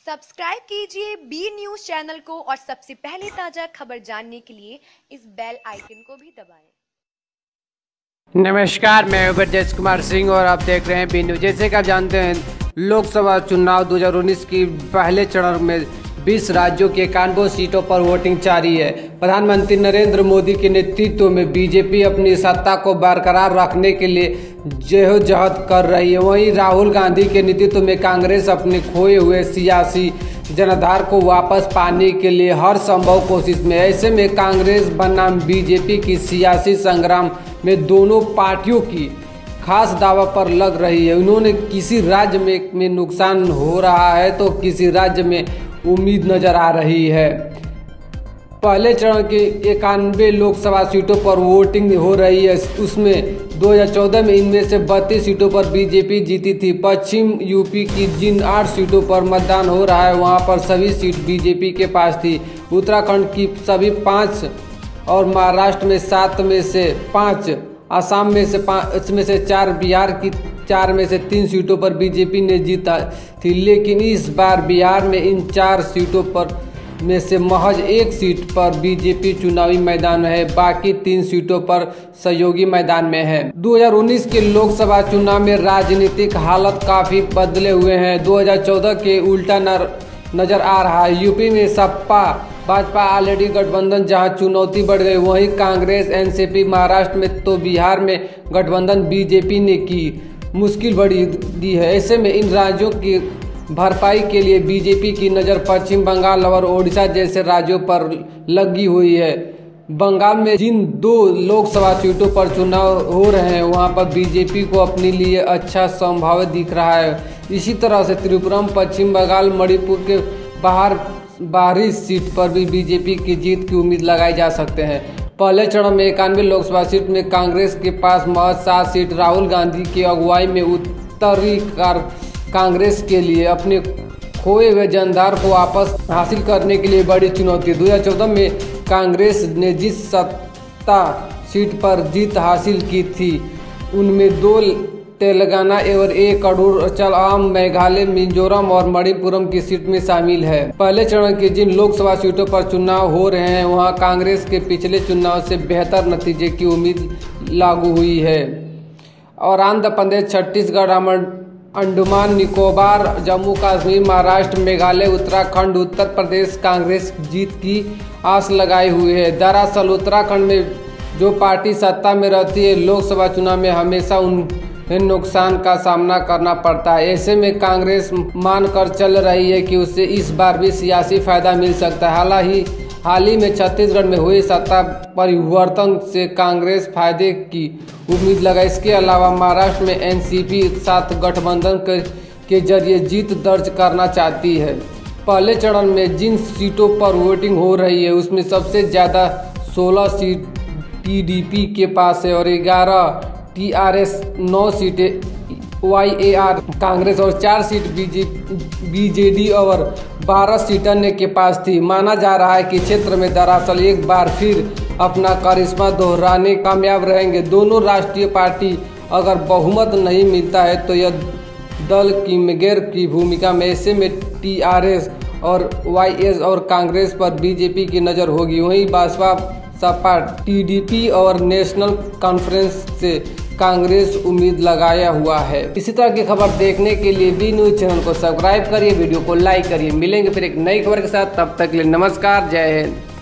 Subscribe कीजिए B news channel को और सबसे पहले ताजा खबर जानने के लिए इस बेल आइकन को भी दबाएं। नमस्कार, मैं ब्रजेश कुमार सिंह और आप देख रहे हैं बी न्यूज़। जैसे कि आप जानते हैं, लोकसभा चुनाव 2019 की पहले चरण में 20 राज्यों के 91 सीटों पर वोटिंग जारी है। प्रधानमंत्री नरेंद्र मोदी के नेतृत्व में बीजेपी अपनी सत्ता को बरकरार रखने के लिए जद्दोजहद कर रही है। वहीं राहुल गांधी के नेतृत्व में कांग्रेस अपने खोए हुए सियासी जनाधार को वापस पाने के लिए हर संभव कोशिश में। ऐसे में कांग्रेस बनाम बीजेपी की सियासी संग्राम में दोनों पार्टियों की खास दावा पर लग रही है। उन्होंने किसी राज्य में नुकसान हो रहा है तो किसी राज्य में उम्मीद नजर आ रही है। पहले चरण के 91 लोकसभा सीटों पर वोटिंग हो रही है। उसमें 2014 में इनमें से 32 सीटों पर बीजेपी जीती थी। पश्चिम यूपी की जिन 8 सीटों पर मतदान हो रहा है वहां पर सभी सीट बीजेपी के पास थी। उत्तराखंड की सभी 5 और महाराष्ट्र में 7 में से 5, असम में से 5 इसमें से 4, बिहार की 4 में से 3 सीटों पर बीजेपी ने जीता थी। लेकिन इस बार बिहार में इन 4 सीटों पर में से महज 1 सीट पर बीजेपी चुनावी मैदान में है, बाकी 3 सीटों पर सहयोगी मैदान में है। 2019 के लोकसभा चुनाव में राजनीतिक हालत काफी बदले हुए हैं। 2014 के उल्टा नजर आ रहा है। यूपी में सपा भाजपा ऑलरेडी गठबंधन जहां चुनौती बढ़ गई, वहीं कांग्रेस एनसीपी महाराष्ट्र में तो बिहार में गठबंधन बीजेपी ने की मुश्किल बढ़ी दी है। ऐसे में इन राज्यों की भरपाई के लिए बीजेपी की नज़र पश्चिम बंगाल और ओडिशा जैसे राज्यों पर लगी हुई है। बंगाल में जिन 2 लोकसभा सीटों पर चुनाव हो रहे हैं वहां पर बीजेपी को अपने लिए अच्छा संभावित दिख रहा है। इसी तरह से त्रिपुरा, पश्चिम बंगाल, मणिपुर के बाहरी सीट पर भी बीजेपी की जीत की उम्मीद लगाई जा सकते हैं। पहले चरण में 91 लोकसभा सीट में कांग्रेस के पास महज 7 सीट। राहुल गांधी की अगुवाई में उत्तरी कांग्रेस के लिए अपने खोए हुए जनाधार को वापस हासिल करने के लिए बड़ी चुनौती। 2014 में कांग्रेस ने जिस 7 सीट पर जीत हासिल की थी उनमें 2 तेलंगाना एवं 1 अरुणाचल, आम, मेघालय, मिजोरम और मणिपुरम की सीट में शामिल है। पहले चरण के जिन लोकसभा सीटों पर चुनाव हो रहे हैं वहां कांग्रेस के पिछले चुनाव से बेहतर नतीजे की उम्मीद लागू हुई है। और आंध्र प्रदेश, छत्तीसगढ़, अंडमान निकोबार, जम्मू कश्मीर, महाराष्ट्र, मेघालय, उत्तराखंड, उत्तर प्रदेश कांग्रेस जीत की आस लगाए हुए है। दरअसल उत्तराखंड में जो पार्टी सत्ता में रहती है लोकसभा चुनाव में हमेशा उन्हें नुकसान का सामना करना पड़ता है। ऐसे में कांग्रेस मानकर चल रही है कि उससे इस बार भी सियासी फायदा मिल सकता है। हाल ही में छत्तीसगढ़ में हुए सत्ता परिवर्तन से कांग्रेस फायदे की उम्मीद लगाई। इसके अलावा महाराष्ट्र में एनसीपी साथ गठबंधन के जरिए जीत दर्ज करना चाहती है। पहले चरण में जिन सीटों पर वोटिंग हो रही है उसमें सबसे ज़्यादा 16 सीट टीडीपी के पास है और 11 टीआरएस, 9 सीटें वाईएआर कांग्रेस और 4 सीट बीजेडी और 12 सीट अन्य के पास थी। माना जा रहा है कि क्षेत्र में दरअसल एक बार फिर अपना करिश्मा दोहराने कामयाब रहेंगे। दोनों राष्ट्रीय पार्टी अगर बहुमत नहीं मिलता है तो यह दल की मेयर की भूमिका में। ऐसे में टीआरएस और वाईएस और कांग्रेस पर बीजेपी की नज़र होगी। वहीं बसपा, सपा, टीडीपी और नेशनल कॉन्फ्रेंस से कांग्रेस उम्मीद लगाया हुआ है। इसी तरह की खबर देखने के लिए बी न्यूज़ चैनल को सब्सक्राइब करिए, वीडियो को लाइक करिए। मिलेंगे फिर एक नई खबर के साथ, तब तक के लिए नमस्कार, जय हिंद।